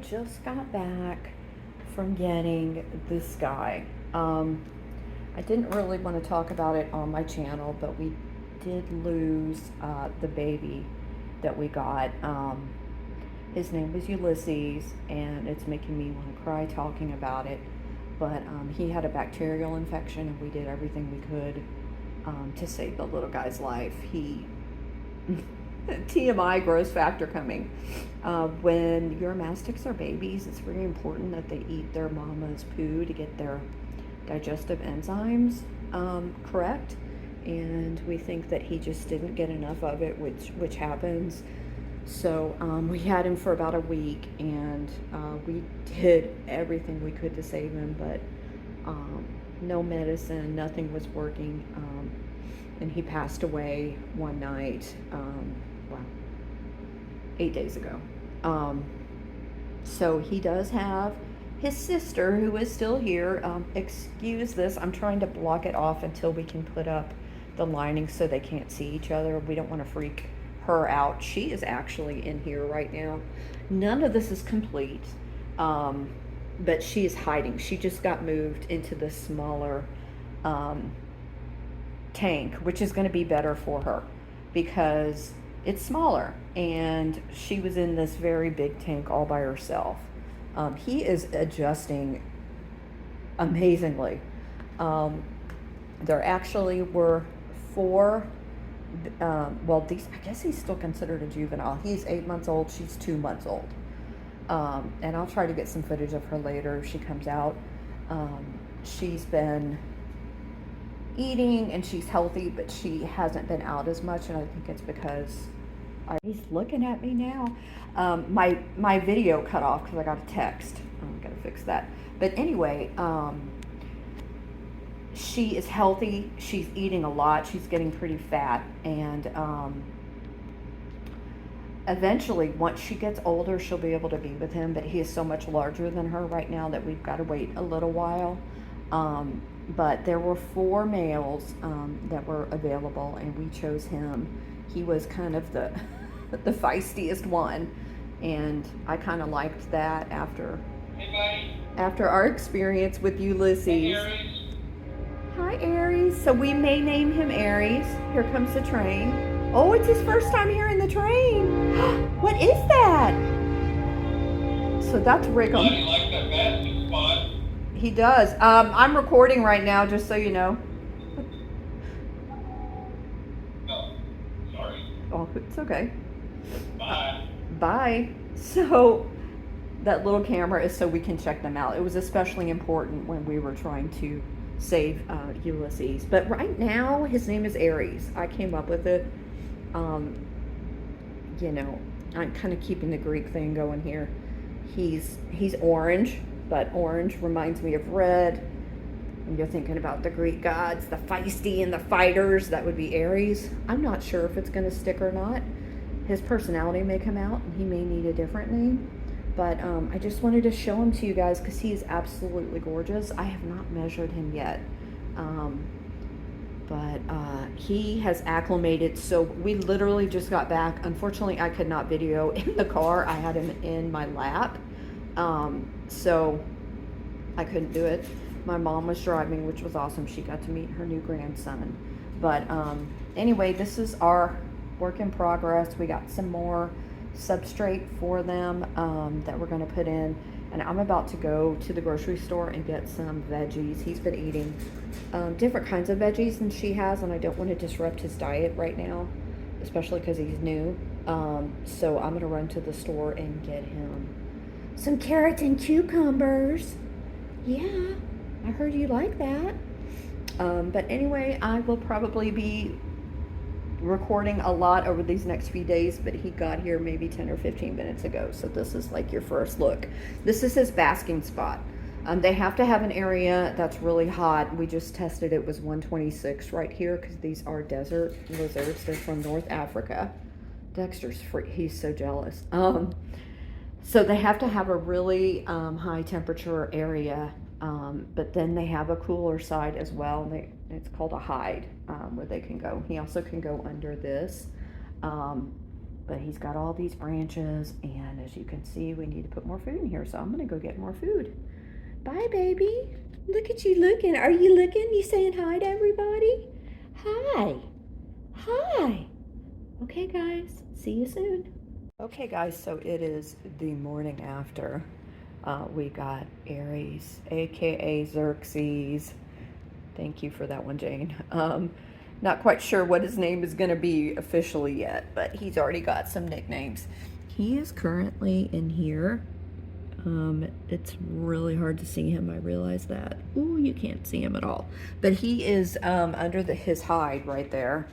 just got back from getting this guy. I didn't really want to talk about it on my channel, but we did lose the baby that we got. His name was Ulysses, and it's making me want to cry talking about it. But he had a bacterial infection, and we did everything we could to save the little guy's life. TMI, gross factor coming. When Uromastyx are babies, it's very important that they eat their mama's poo to get their digestive enzymes correct. And we think that he just didn't get enough of it, which happens. So we had him for about a week, and we did everything we could to save him, but no medicine, nothing was working. And he passed away one night, 8 days ago. So he does have his sister, who is still here. Excuse this, I'm trying to block it off until we can put up the lining so they can't see each other. We don't want to freak her out. She is actually in here right now. None of this is complete, but she is hiding. She just got moved into the smaller tank, which is going to be better for her because it's smaller, and she was in this very big tank all by herself. He is adjusting amazingly. There actually were 4 I guess he's still considered a juvenile. He's 8 months old, she's 2 months old. And I'll try to get some footage of her later if she comes out. She's been eating and she's healthy, but she hasn't been out as much, and I think it's because he's looking at me now. My video cut off because I got a text. I'm gonna fix that. But anyway, she is healthy. She's eating a lot. She's getting pretty fat, and eventually, once she gets older, she'll be able to be with him. But he is so much larger than her right now that we've got to wait a little while. But there were 4 males that were available, and we chose him. He was kind of the the feistiest one, and I kind of liked that after our experience with Ulysses. Hey, Aries. Hi, Aries. So we may name him Aries. Here comes the train. Oh, it's his first time here in the train. What is that? So that's Rick'em. He likes that basket spot. He does. I'm recording right now, just so you know. No, sorry. Oh, it's okay. Bye. Bye. So that little camera is so we can check them out. It was especially important when we were trying to save Ulysses. But right now, his name is Aries. I came up with it. You know, I'm kind of keeping the Greek thing going here. He's orange, but orange reminds me of red. When you're thinking about the Greek gods, the feisty and the fighters, that would be Aries. I'm not sure if it's going to stick or not. His personality may come out, and he may need a different name. But I just wanted to show him to you guys because he is absolutely gorgeous. I have not measured him yet. But he has acclimated. So we literally just got back. Unfortunately, I could not video in the car. I had him in my lap. So I couldn't do it. My mom was driving, which was awesome. She got to meet her new grandson. But anyway, this is our work in progress. We got some more substrate for them that we're going to put in, and I'm about to go to the grocery store and get some veggies. He's been eating different kinds of veggies than she has, and I don't want to disrupt his diet right now, especially because he's new. So I'm going to run to the store and get him some carrots and cucumbers. Yeah, I heard you like that. But anyway, I will probably be recording a lot over these next few days, but he got here maybe 10 or 15 minutes ago, so this is like your first look. This is his basking spot. They have to have an area that's really hot. We just tested, it was 126 right here because these are desert lizards. They're from North Africa. Dexter's free, he's so jealous. So they have to have a really high temperature area, but then they have a cooler side as well. It's called a hide, where they can go. He also can go under this. but he's got all these branches, and as you can see, we need to put more food in here, so I'm gonna go get more food. Bye, baby. Look at you looking. Are you looking? You saying hi to everybody? Hi. Hi. Okay, guys. See you soon. Okay, guys, so it is the morning after. We got Aries, aka Xerxes. Thank you for that one, Jane. Not quite sure what his name is going to be officially yet, but he's already got some nicknames. He is currently in here. It's really hard to see him. I realize that. Ooh, you can't see him at all. But he is under his hide right there.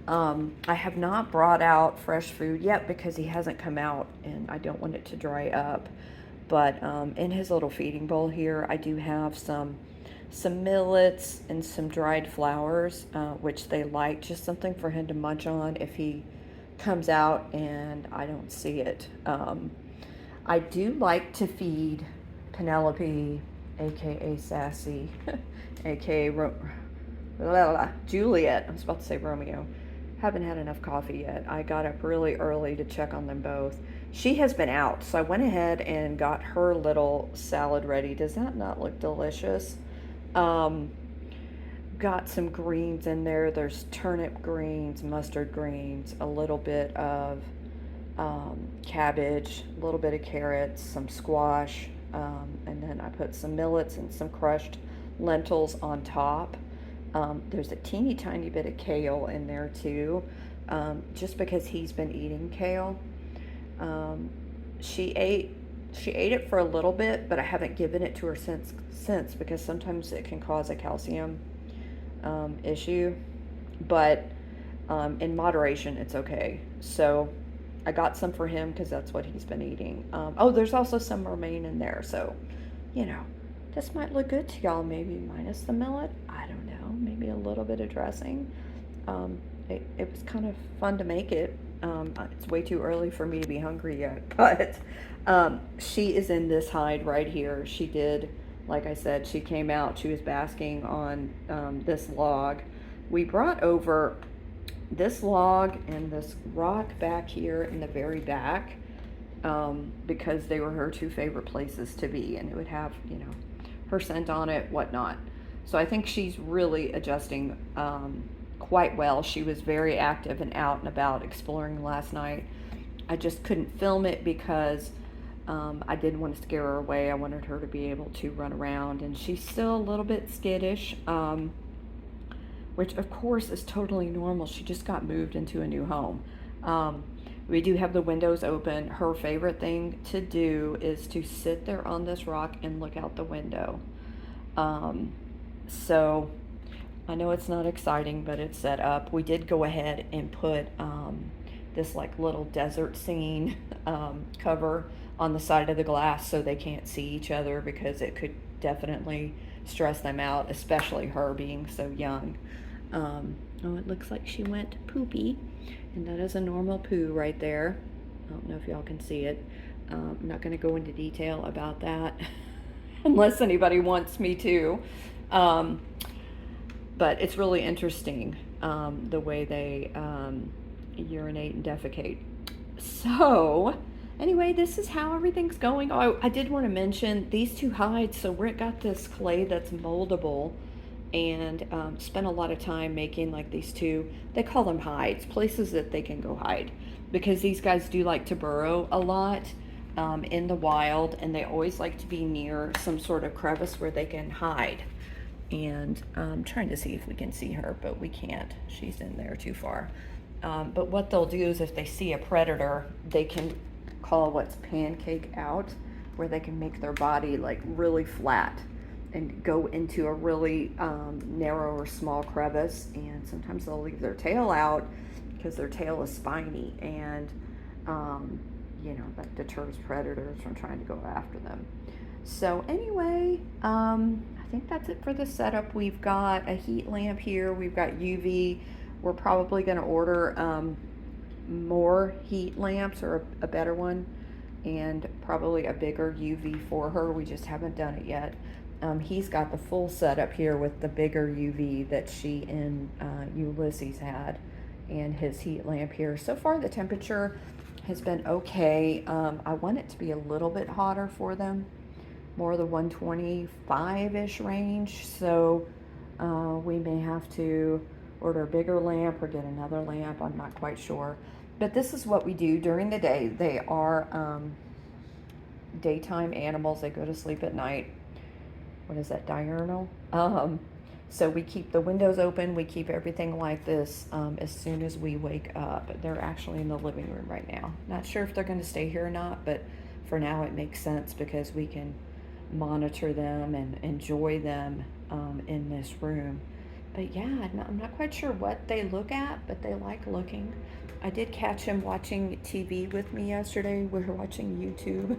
I have not brought out fresh food yet because he hasn't come out and I don't want it to dry up. But in his little feeding bowl here, I do have some millets and some dried flowers, which they like. Just something for him to munch on if he comes out and I don't see it. I do like to feed Penelope, aka Sassy, aka Juliet. I was about to say Romeo. Haven't had enough coffee yet. I got up really early to check on them both. She has been out, so I went ahead and got her little salad ready. Does that not look delicious? Got some greens in there. There's turnip greens, mustard greens, a little bit of cabbage, a little bit of carrots, some squash, and then I put some millets and some crushed lentils on top. There's a teeny tiny bit of kale in there too, just because he's been eating kale. She ate it for a little bit, but I haven't given it to her since because sometimes it can cause a calcium issue, but in moderation it's okay. So I got some for him because that's what he's been eating. Oh, there's also some romaine in there, so this might look good to y'all, maybe minus the millet. I don't know, maybe a little bit of dressing. It was kind of fun to make it. It's way too early for me to be hungry yet, but she is in this hide right here. She did, like I said, she came out, she was basking on this log. We brought over this log and this rock back here in the very back because they were her two favorite places to be, and it would have, her scent on it, whatnot. So I think she's really adjusting quite well. She was very active and out and about exploring last night. I just couldn't film it because I didn't want to scare her away. I wanted her to be able to run around, and she's still a little bit skittish, which of course is totally normal. She just got moved into a new home. We do have the windows open. Her favorite thing to do is to sit there on this rock and look out the window. So I know it's not exciting, but it's set up. We did go ahead and put this like little desert scene cover on the side of the glass so they can't see each other because it could definitely stress them out, especially her being so young. Oh, it looks like she went poopy, and that is a normal poo right there. I don't know if y'all can see it. I'm not going to go into detail about that unless anybody wants me to. But it's really interesting the way they urinate and defecate. So anyway, this is how everything's going. Oh, I did want to mention these two hides. So Rick got this clay that's moldable and spent a lot of time making like these two, they call them hides, places that they can go hide, because these guys do like to burrow a lot in the wild, and they always like to be near some sort of crevice where they can hide. And I'm trying to see if we can see her, but we can't. She's in there too far. But what they'll do is if they see a predator, they can call what's pancake out, where they can make their body like really flat and go into a really narrow or small crevice. And sometimes they'll leave their tail out because their tail is spiny, and that deters predators from trying to go after them. So anyway, I think that's it for the setup. We've got a heat lamp here. We've got UV. We're probably going to order more heat lamps, or a better one, and probably a bigger UV for her. We just haven't done it yet. He's got the full setup here with the bigger UV that she and Ulysses had, and his heat lamp here. So far the temperature has been okay. I want it to be a little bit hotter for them, more the 125-ish range. So we may have to order a bigger lamp or get another lamp. I'm not quite sure. But this is what we do during the day. They are daytime animals. They go to sleep at night. What is that, diurnal? So we keep the windows open. We keep everything like this as soon as we wake up. They're actually in the living room right now. Not sure if they're going to stay here or not, but for now it makes sense because we can monitor them and enjoy them in this room. But yeah, I'm not quite sure what they look at, but they like looking. I did catch him watching TV with me yesterday. We were watching YouTube,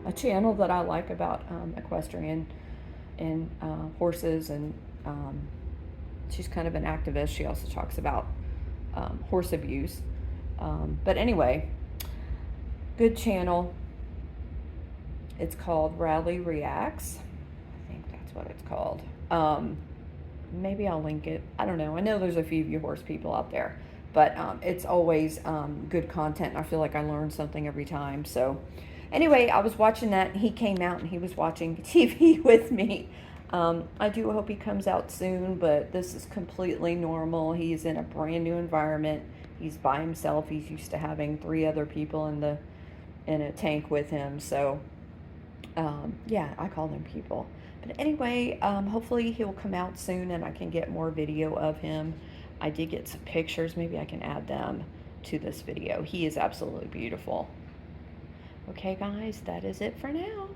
a channel that I like about equestrian and horses, and she's kind of an activist. She also talks about horse abuse. But anyway, good channel. It's called Rally Reacts. I think that's what it's called. Maybe I'll link it. I don't know. I know there's a few of you horse people out there, but it's always good content. And I feel like I learn something every time. So anyway, I was watching that, and he came out and he was watching TV with me. I do hope he comes out soon, but this is completely normal. He's in a brand new environment. He's by himself. He's used to having 3 other people in a tank with him. So yeah, I call them people. But anyway, hopefully he'll come out soon and I can get more video of him. I did get some pictures. Maybe I can add them to this video. He is absolutely beautiful. Okay, guys, that is it for now.